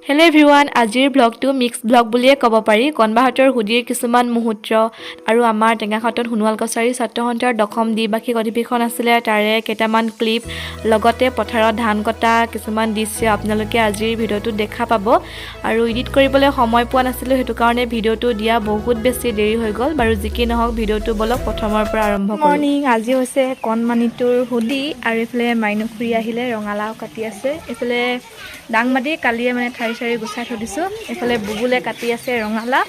Hello' everyone, আজিৰ ব্লগটো mix blog বুলিয়ে ক'ব পাৰি। কণবাহঁতৰ হুদিৰ কিছুমান মুহূৰ্ত আৰু আমাৰ টেঙাখাটত সোণোৱাল কছাৰী ছাত্ৰ সন্থাৰ দশম দ্বিবাৰ্ষিক অধিৱেশন আছিলে, তাৰে কেইটামান ক্লিপ, লগতে পথাৰত ধান কটা কিছুমান দৃশ্য আপোনালোকে আজিৰ ভিডিঅ'টোত দেখা পাব। আৰু এডিট কৰিবলৈ সময় পোৱা নাছিলোঁ, সেইটো কাৰণে ভিডিঅ'টো দিয়া বহুত বেছি দেৰি হৈ গ'ল। বাৰু যি কি নহওক, ভিডিঅ'টো বলক প্ৰথমৰ পৰা আৰম্ভ কৰোঁ। মৰ্ণিং, আজি হৈছে কণমানিটোৰ হুদি আৰু এইফালে মাইনু খুৰী আহিলে ৰঙালাও কাটি আছে। এইফালে দাংমাটি কালিয়ে মানে ঠাৰি গুচাই থৈ দিছোঁ। এইফালে বুবুলে কাটি আছে ৰঙালাও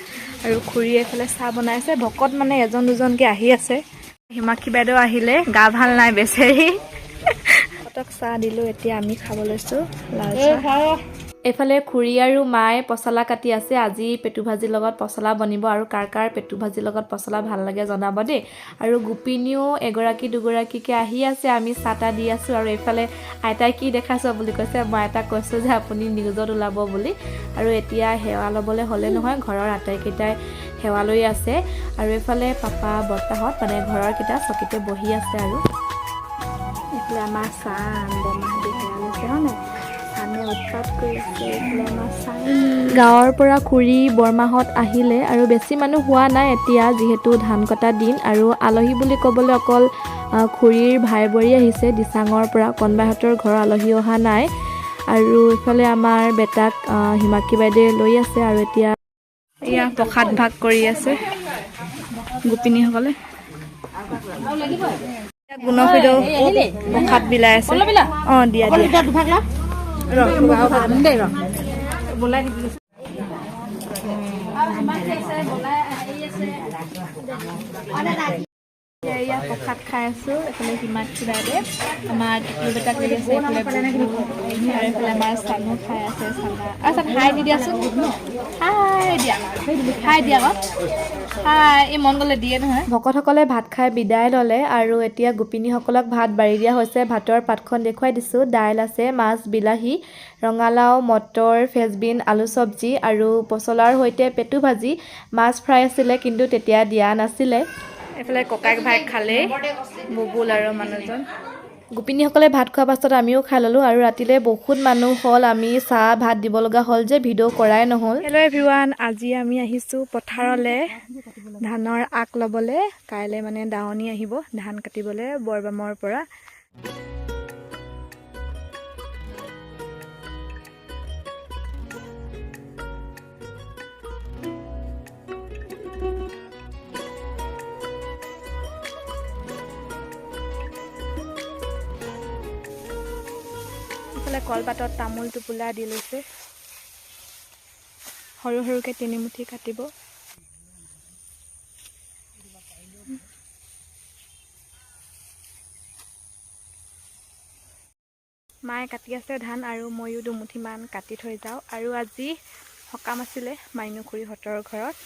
আৰু খুৰীয়ে এইফালে চাহ বনাই আছে। ভকত মানে এজন দুজনকৈ আহি আছে। হিমাক্ষী বাইদেউ আহিলে, গা ভাল নাই বেচেৰি। ভকতক চাহ দিলোঁ, এতিয়া আমি খাব লৈছোঁ লাল চাহ। এইফালে খুৰী আৰু মায়ে পচলা কাটি আছে। আজি পেটু ভাজিৰ লগত পচলা বনিব আৰু কাৰ কাৰ পেটু ভাজিৰ লগত পচলা ভাল লাগে জনাব দেই। আৰু গোপিনীও এগৰাকী দুগৰাকীকৈ আহি আছে, আমি চাহ তাহ দি আছোঁ। আৰু এইফালে আইতাই কি দেখাইছ বুলি কৈছে, মই আইতাক কৈছোঁ যে আপুনি নিউজত ওলাব বুলি। আৰু এতিয়া সেৱা ল'বলৈ হ'লে নহয়, ঘৰৰ আটাইকেইটাই সেৱা লৈ আছে। আৰু এইফালে পাপা বৰ্তাহঁত মানে ঘৰৰ কেইটা চকীতে বহি আছে। আৰু এইফালে আমাৰ চাহ বৰমাহঁতে সেৱা লৈছে হয় নাই, চানে উৎপাত কৰি আছে। এইফালে আমাৰ চাহ গাঁৱৰ পৰা খুৰী বৰমাহঁত আহিলে আৰু বেছি মানুহ হোৱা নাই এতিয়া, যিহেতু ধান কটা দিন। আৰু আলহী বুলি ক'বলৈ অকল খুৰীৰ ভাই বোৱাৰী আহিছে দিচাঙৰ পৰা, কণবাহঁতৰ ঘৰৰ আলহী অহা নাই। আৰু এইফালে আমাৰ বেটাক হিমাক্ষী বাইদেৱে লৈ আছে। আৰু এতিয়া এয়া প্ৰসাদ ভাগ কৰি আছে গোপিনীসকলে। গুণফিদেও প্ৰসাদ বিলাই আছে। অঁ দিয়া এয়া প্ৰসাদ খাই আছোঁ। এইফালে হিমাক্ষী বাইদেৱে আমাৰ টিকলু বেটাক লৈ আছে। এইফালে আৰু এইফালে আমাৰ চানো খাই আছে। চানা আচ্ছা, হাই দি দিয়াচোন, হাই দিয়া, হাই দিয়া আকৌ, হাই। এই মন গ'লে দিয়ে নহয়। ভকতসকলে ভাত খাই বিদায় ল'লে আৰু এতিয়া গোপিনীসকলক ভাত বাঢ়ি দিয়া হৈছে। ভাতৰ পাতখন দেখুৱাই দিছোঁ। দাইল আছে, মাছ, বিলাহী, ৰঙালাও, মটৰ, ফেচবিন, আলু চব্জি আৰু পচলাৰ সৈতে পেটু ভাজি। মাছ ফ্ৰাই আছিলে কিন্তু তেতিয়া দিয়া নাছিলে। এইফালে ককাইক ভাইক খালেই, বুবুল আৰু মানুহজন। গোপিনীসকলে ভাত খোৱাৰ পাছত আমিও খাই ল'লোঁ। আৰু ৰাতিলৈ বহুত মানুহ হ'ল, আমি চাহ ভাত দিব লগা হ'ল যে ভিডিঅ' কৰাই নহ'ল। হেল্ল' এভৰিৱান, আজি আমি আহিছোঁ পথাৰলৈ ধানৰ আগ ল'বলৈ। কাইলৈ মানে দাৱনী আহিব ধান কাটিবলৈ বৰবামৰ পৰা। এইফালে কলপাতত তামোল টোপোলা দি লৈছে, সৰু সৰুকৈ তিনিমুঠি কাটিব। মায়ে কাটি আছে ধান আৰু ময়ো দুমুঠিমান কাটি থৈ যাওঁ। আৰু আজি সকাম আছিলে মাইনু খুৰীহঁতৰ ঘৰত।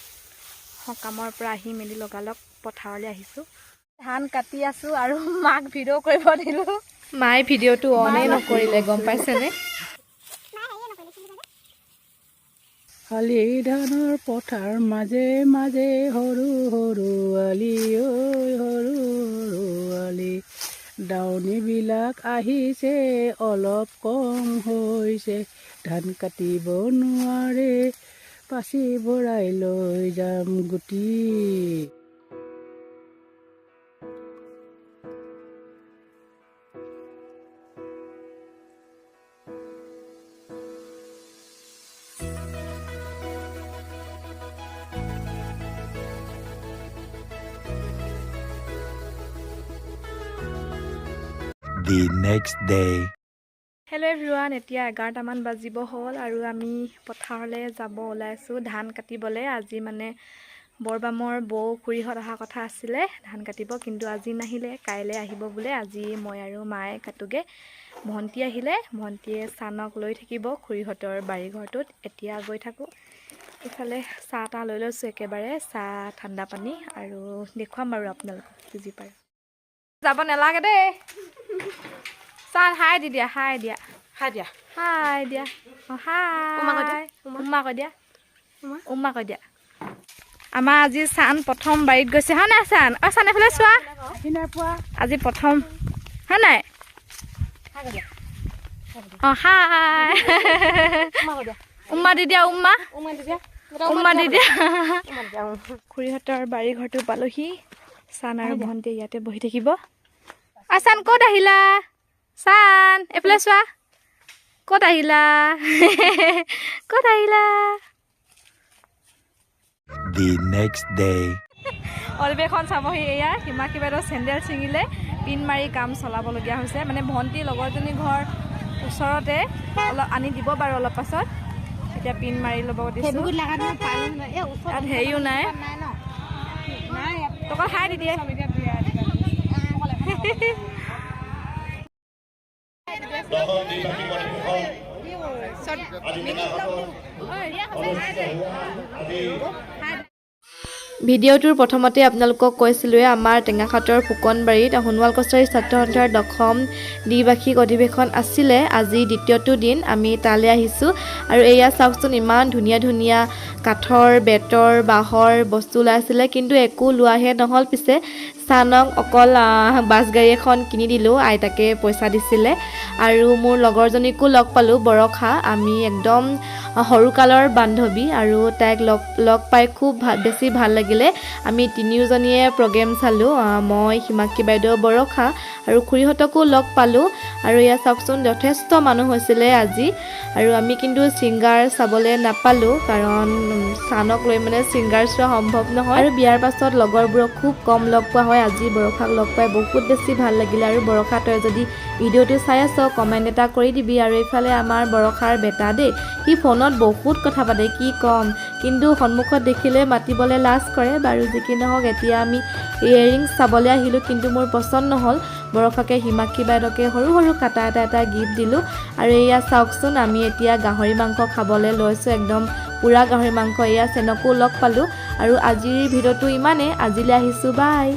সকামৰ পৰা আহি মেলি লগালগ পথাৰলৈ আহিছোঁ। ধান কাটি আছোঁ আৰু মাক ভিডিঅ' কৰিব দিলোঁ। মায়ে ভিডিঅ'টো অনেই নকৰিলে, গম পাইছেনে? শালি ধানৰ পথাৰ মাজে মাজে সৰু সৰু আলি, ঐ সৰু সৰু আলি। দাৱনীবিলাক আহিছে, অলপ কম হৈছে, ধান কাটিব নোৱাৰে, পাচি ভৰাই লৈ যাম গুটি। The next day. Hello' everyone, এতিয়া 11টামান বাজিব হ'ল আৰু আমি পথাৰলৈ যাব ওলাইছোঁ ধান কাটিবলৈ। আজি মানে বৰবামৰ বৌ খুৰীহঁত অহা কথা আছিলে ধান কাটিব, কিন্তু আজি নাহিলে, কাইলৈ আহিব বোলে। আজি মই আৰু মায়ে কাটোগৈ। ভণ্টি আহিলে, ভণ্টিয়ে চানক লৈ থাকিব খুৰীহঁতৰ বাৰীঘৰটোত। এতিয়া গৈ থাকোঁ। ইফালে চাহ তাহ লৈ লৈছোঁ একেবাৰে, চাহ ঠাণ্ডা পানী, আৰু দেখুৱাম বাৰু আপোনালোকক বুজি পাৰে। যাব নালাগে দেই। চাহ হাই দি দিয়া, হাই দিয়া, হাই দিয়া, হাই দিয়া, অঁ হাই, উমা কৈ দিয়া, উমা কৈ দিয়া। আমাৰ আজি চান প্ৰথম বাৰীত গৈছে হয় নাই চান? অঁ চান এইফালে চোৱা, আজি প্ৰথম হয় নাই? অঁ হাই, উম্মা দি দিয়া উম্মা দি দিয়া খুৰীহঁতৰ বাৰী ঘৰটো পালোহি চান আৰু ভণ্টি ইয়াতে বহি থাকিব চান ক'ত আহিলা চান এইফালে চোৱা ক'ত আহিলা The next day. অলিবেখন চাবহি এয়া হিমাক্ষী বাইদেউ চেণ্ডেল ছিঙিলে পিন মাৰি কাম চলাবলগীয়া হৈছে মানে ভণ্টি লগৰজনী ঘৰ ওচৰতে অলপ আনি দিব বাৰু অলপ পাছত এতিয়া পিন মাৰি ল'ব দিছোঁ তাত হেৰিও নাই টকা খাই দি দিয়ে ভিডিঅ'টোৰ প্ৰথমতে আপোনালোকক কৈছিলোঁৱে আমাৰ টেঙাখাটৰ ফুকনবাৰীত সোণোৱাল কছাৰী ছাত্ৰ সন্থাৰ দশম দ্বিবাৰ্ষিক অধিৱেশন আছিলে আজি দ্বিতীয়টো দিন আমি তালৈ আহিছোঁ আৰু এয়া চাওকচোন ইমান ধুনীয়া ধুনীয়া কাঠৰ বেতৰ বাঁহৰ বস্তু ওলাইছিলে কিন্তু একো লোৱাহে নহ'ল পিছে চানক অকল বাছ গাড়ী এখন কিনি দিলোঁ আইতাকে পইচা দিছিলে আৰু মোৰ লগৰজনীকো লগ পালোঁ বৰষা আমি একদম সৰুকালৰ বান্ধৱী আৰু তাইক লগ পাই খুব বেছি ভাল লাগিলে আমি তিনিওজনীয়ে প্ৰগ্ৰেম চালোঁ মই হিমাক্ষী বাইদেউ বৰষা আৰু খুৰীহঁতকো লগ পালোঁ আৰু এয়া চাওকচোন যথেষ্ট মানুহ হৈছিলে আজি আৰু আমি কিন্তু ছিংগাৰ চাবলৈ নাপালোঁ কাৰণ চানক লৈ মানে ছিংগাৰ চোৱা সম্ভৱ নহয় আৰু বিয়াৰ পাছত লগৰবোৰক খুব কম লগ পোৱা হয় আজি বৰষাক লগ পাই বহুত বেছি ভাল লাগিলে আৰু বৰষা তই যদি ভিডিঅ'টো চাই আছ কমেণ্ট এটা কৰি দিবি আৰু এইফালে আমাৰ বৰষাৰ বেটা দেই সি ফোনত বহুত কথা পাতে কি ক'ম কিন্তু সন্মুখত দেখিলে মাতিবলৈ লাজ কৰে বাৰু যি কি নহওক এতিয়া আমি ইয়েৰিংছ চাবলৈ আহিলোঁ কিন্তু মোৰ পচন্দ নহ'ল বৰষাকে হিমাক্ষী বাইদেউকে সৰু সৰু কাটা এটা গিফ্ট দিলোঁ আৰু এয়া চাওকচোন আমি এতিয়া গাহৰি মাংস খাবলৈ লৈছোঁ একদম পুৰা গাহৰি মাংস এয়া চেনকো লগ পালোঁ আৰু আজিৰ ভিডিঅ'টো ইমানেই আজিলৈ আহিছোঁ বাই